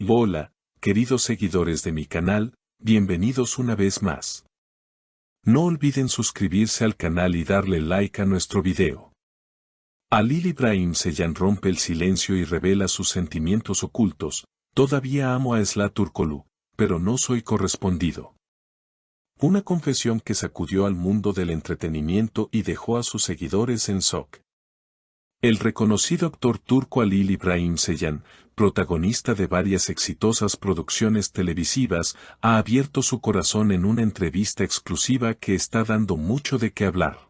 Hola, queridos seguidores de mi canal, bienvenidos una vez más. No olviden suscribirse al canal y darle like a nuestro video. Halil İbrahim Ceylan rompe el silencio y revela sus sentimientos ocultos. Todavía amo a Esla Turkoglu, pero no soy correspondido. Una confesión que sacudió al mundo del entretenimiento y dejó a sus seguidores en shock. El reconocido actor turco Halil İbrahim Ceylan, protagonista de varias exitosas producciones televisivas, ha abierto su corazón en una entrevista exclusiva que está dando mucho de qué hablar.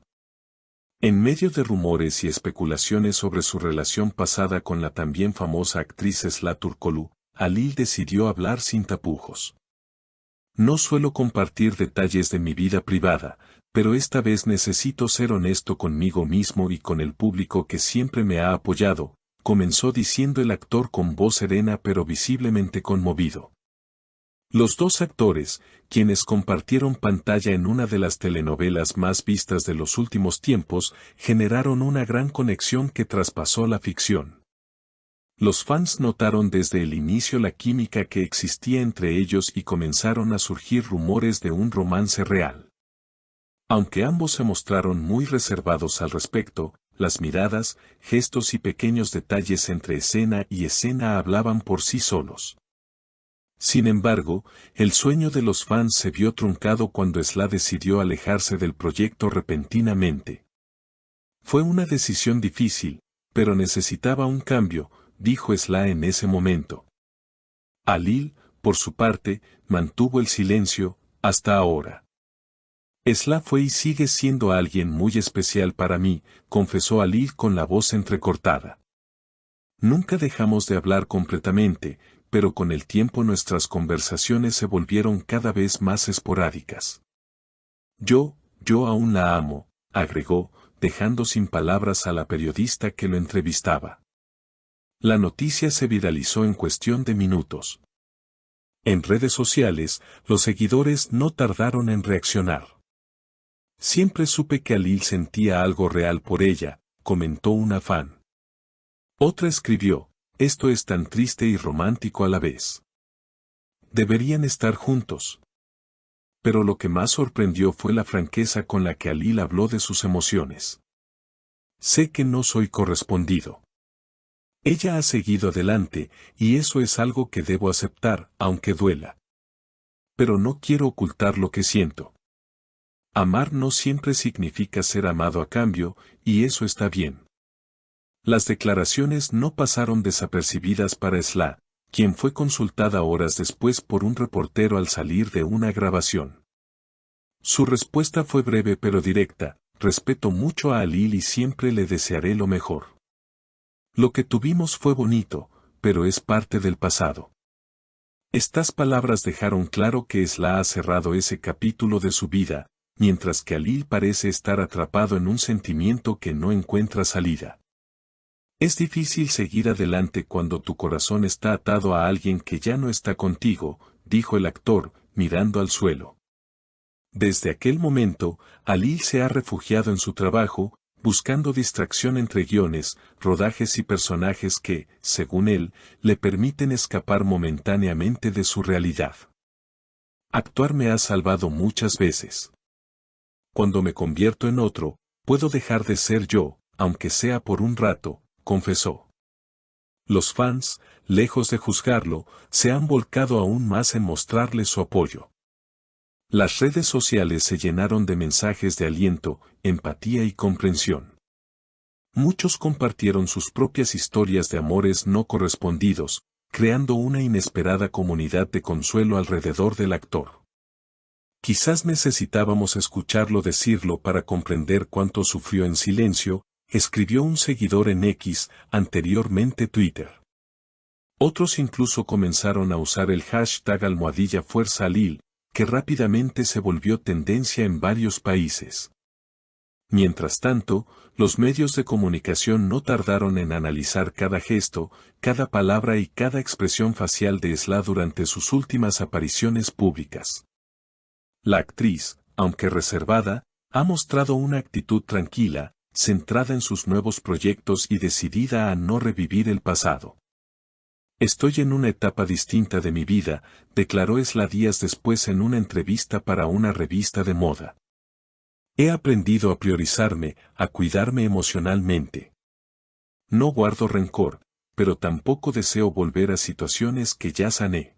En medio de rumores y especulaciones sobre su relación pasada con la también famosa actriz Esla Turkoglu, Halil decidió hablar sin tapujos. No suelo compartir detalles de mi vida privada, pero esta vez necesito ser honesto conmigo mismo y con el público que siempre me ha apoyado, comenzó diciendo el actor con voz serena pero visiblemente conmovido. Los dos actores, quienes compartieron pantalla en una de las telenovelas más vistas de los últimos tiempos, generaron una gran conexión que traspasó la ficción. Los fans notaron desde el inicio la química que existía entre ellos y comenzaron a surgir rumores de un romance real. Aunque ambos se mostraron muy reservados al respecto, las miradas, gestos y pequeños detalles entre escena y escena hablaban por sí solos. Sin embargo, el sueño de los fans se vio truncado cuando Esla decidió alejarse del proyecto repentinamente. Fue una decisión difícil, pero necesitaba un cambio, dijo Esla en ese momento. Halil, por su parte, mantuvo el silencio, hasta ahora. Esla fue y sigue siendo alguien muy especial para mí, confesó Halil con la voz entrecortada. Nunca dejamos de hablar completamente, pero con el tiempo nuestras conversaciones se volvieron cada vez más esporádicas. Yo aún la amo, agregó, dejando sin palabras a la periodista que lo entrevistaba. La noticia se viralizó en cuestión de minutos. En redes sociales, los seguidores no tardaron en reaccionar. Siempre supe que Halil sentía algo real por ella, comentó una fan. Otra escribió, esto es tan triste y romántico a la vez. Deberían estar juntos. Pero lo que más sorprendió fue la franqueza con la que Halil habló de sus emociones. Sé que no soy correspondido. Ella ha seguido adelante, y eso es algo que debo aceptar, aunque duela. Pero no quiero ocultar lo que siento. Amar no siempre significa ser amado a cambio, y eso está bien. Las declaraciones no pasaron desapercibidas para Esla, quien fue consultada horas después por un reportero al salir de una grabación. Su respuesta fue breve pero directa, respeto mucho a Halil y siempre le desearé lo mejor. Lo que tuvimos fue bonito, pero es parte del pasado. Estas palabras dejaron claro que Esla ha cerrado ese capítulo de su vida, mientras que Halil parece estar atrapado en un sentimiento que no encuentra salida. Es difícil seguir adelante cuando tu corazón está atado a alguien que ya no está contigo, dijo el actor, mirando al suelo. Desde aquel momento, Halil se ha refugiado en su trabajo, buscando distracción entre guiones, rodajes y personajes que, según él, le permiten escapar momentáneamente de su realidad. Actuar me ha salvado muchas veces. Cuando me convierto en otro, puedo dejar de ser yo, aunque sea por un rato, confesó. Los fans, lejos de juzgarlo, se han volcado aún más en mostrarle su apoyo. Las redes sociales se llenaron de mensajes de aliento, empatía y comprensión. Muchos compartieron sus propias historias de amores no correspondidos, creando una inesperada comunidad de consuelo alrededor del actor. Quizás necesitábamos escucharlo decirlo para comprender cuánto sufrió en silencio, escribió un seguidor en X, anteriormente Twitter. Otros incluso comenzaron a usar el hashtag #FuerzaHalil, que rápidamente se volvió tendencia en varios países. Mientras tanto, los medios de comunicación no tardaron en analizar cada gesto, cada palabra y cada expresión facial de Esla durante sus últimas apariciones públicas. La actriz, aunque reservada, ha mostrado una actitud tranquila, centrada en sus nuevos proyectos y decidida a no revivir el pasado. Estoy en una etapa distinta de mi vida, declaró Esla días después en una entrevista para una revista de moda. He aprendido a priorizarme, a cuidarme emocionalmente. No guardo rencor, pero tampoco deseo volver a situaciones que ya sané.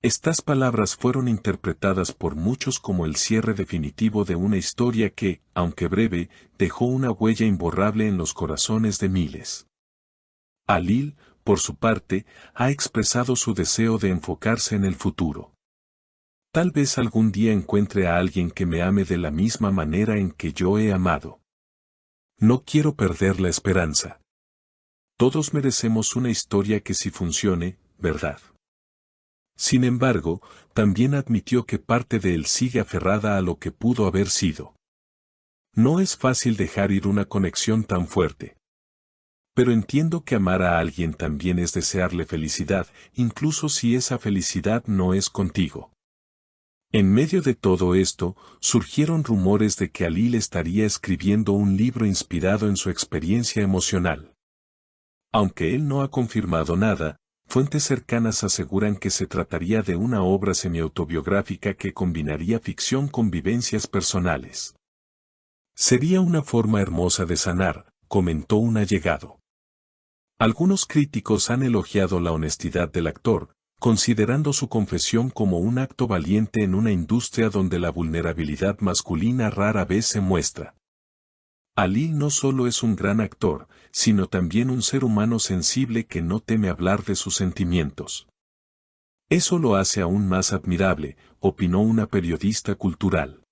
Estas palabras fueron interpretadas por muchos como el cierre definitivo de una historia que, aunque breve, dejó una huella imborrable en los corazones de miles. Alil, por su parte, ha expresado su deseo de enfocarse en el futuro. Tal vez algún día encuentre a alguien que me ame de la misma manera en que yo he amado. No quiero perder la esperanza. Todos merecemos una historia que sí funcione, ¿verdad? Sin embargo, también admitió que parte de él sigue aferrada a lo que pudo haber sido. No es fácil dejar ir una conexión tan fuerte. Pero entiendo que amar a alguien también es desearle felicidad, incluso si esa felicidad no es contigo. En medio de todo esto, surgieron rumores de que Alil estaría escribiendo un libro inspirado en su experiencia emocional. Aunque él no ha confirmado nada, fuentes cercanas aseguran que se trataría de una obra semi-autobiográfica que combinaría ficción con vivencias personales. Sería una forma hermosa de sanar, comentó un allegado. Algunos críticos han elogiado la honestidad del actor, considerando su confesión como un acto valiente en una industria donde la vulnerabilidad masculina rara vez se muestra. Alil no solo es un gran actor, sino también un ser humano sensible que no teme hablar de sus sentimientos. Eso lo hace aún más admirable, opinó una periodista cultural.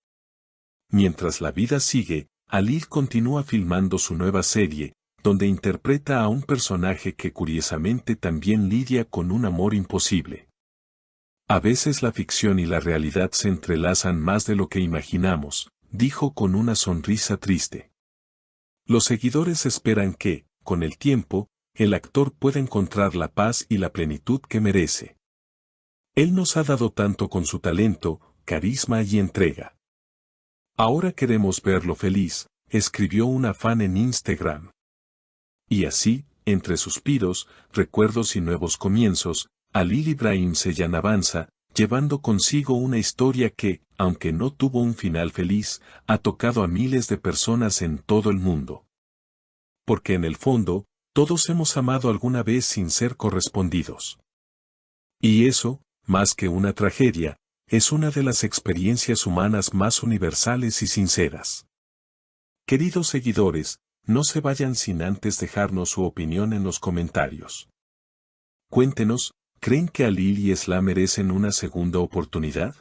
Mientras la vida sigue, Alil continúa filmando su nueva serie, donde interpreta a un personaje que curiosamente también lidia con un amor imposible. A veces la ficción y la realidad se entrelazan más de lo que imaginamos, dijo con una sonrisa triste. Los seguidores esperan que, con el tiempo, el actor pueda encontrar la paz y la plenitud que merece. Él nos ha dado tanto con su talento, carisma y entrega. Ahora queremos verlo feliz, escribió una fan en Instagram. Y así, entre suspiros, recuerdos y nuevos comienzos, Alil Ibrahim Ceylan avanza, llevando consigo una historia que, aunque no tuvo un final feliz, ha tocado a miles de personas en todo el mundo. Porque en el fondo, todos hemos amado alguna vez sin ser correspondidos. Y eso, más que una tragedia, es una de las experiencias humanas más universales y sinceras. Queridos seguidores, no se vayan sin antes dejarnos su opinión en los comentarios. Cuéntenos, ¿creen que Alil y Esla merecen una segunda oportunidad?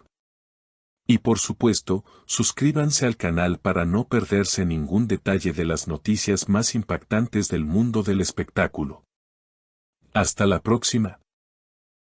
Y por supuesto, suscríbanse al canal para no perderse ningún detalle de las noticias más impactantes del mundo del espectáculo. Hasta la próxima.